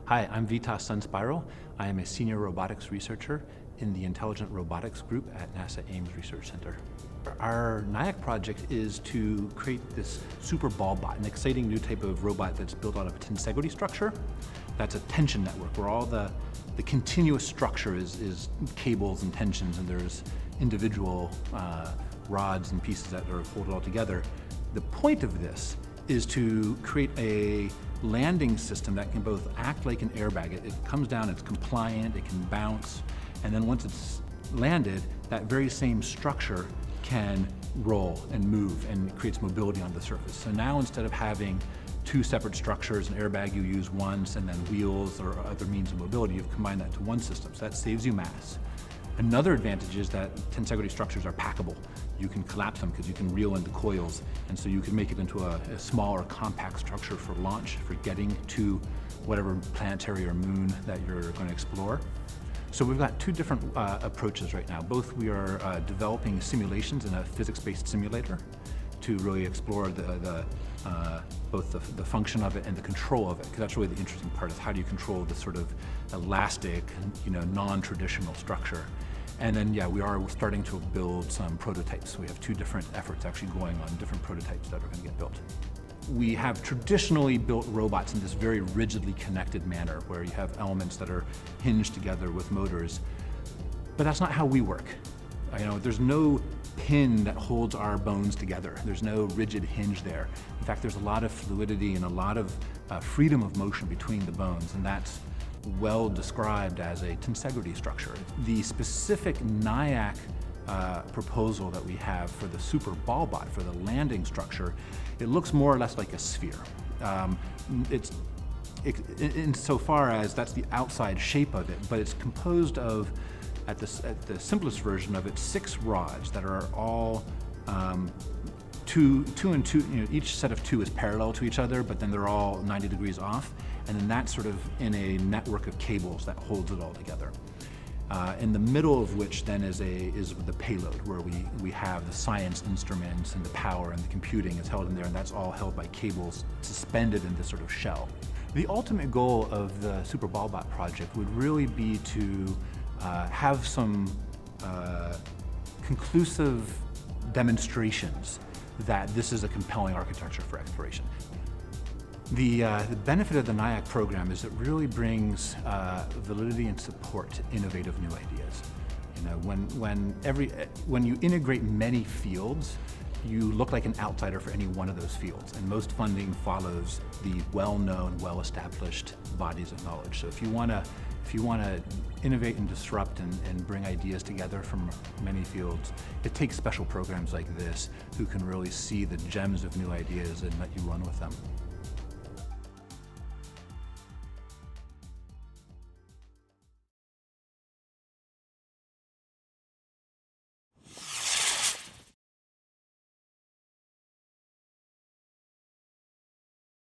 Hi, I'm Vytas Sunspiral. I am a senior robotics researcher in the Intelligent Robotics Group at NASA Ames Research Center. Our NIAC project is to create this super ball bot, an exciting new type of robot that's built out of a tensegrity structure. That's a tension network where all the continuous structure is cables and tensions, and there's individual rods and pieces that are hold it all together. The point of this is to create a landing system that can both act like an airbag. It comes down, it's compliant, it can bounce, and then once it's landed, that very same structure can roll and move and creates mobility on the surface. So now instead of having two separate structures, an airbag you use once and then wheels or other means of mobility, you've combined that to one system. So that saves you mass. Another advantage is that tensegrity structures are packable. You can collapse them because you can reel into coils, and so you can make it into a smaller, compact structure for launch, for getting to whatever planetary or moon that you're going to explore. So we've got two different approaches right now. Both we are developing simulations in a physics-based simulator to really explore both the function of it and the control of it, because that's really the interesting part, is how do you control this sort of elastic, non-traditional structure. And then, yeah, we are starting to build some prototypes. So we have two different efforts actually going on, different prototypes that are going to get built. We have traditionally built robots in this very rigidly connected manner, where you have elements that are hinged together with motors. But that's not how we work. There's no pin that holds our bones together. There's no rigid hinge there. In fact, there's a lot of fluidity and a lot of freedom of motion between the bones, and that's well described as a tensegrity structure. The specific NIAC proposal that we have for the super ball bot, for the landing structure, it looks more or less like a sphere. Insofar as that's the outside shape of it, but it's composed of, at the simplest version of it, 6 rods that are all two and two. Each set of 2 is parallel to each other, but then they're all 90 degrees off, and then that's sort of in a network of cables that holds it all together. In the middle of which then is the payload, where we have the science instruments and the power and the computing is held in there, and that's all held by cables suspended in this sort of shell. The ultimate goal of the Super Ball Bot project would really be to have some conclusive demonstrations that this is a compelling architecture for exploration. The benefit of the NIAC program is it really brings validity and support to innovative new ideas. When you integrate many fields, you look like an outsider for any one of those fields, and most funding follows the well-known, well-established bodies of knowledge. So if you want to innovate and disrupt and bring ideas together from many fields, it takes special programs like this who can really see the gems of new ideas and let you run with them.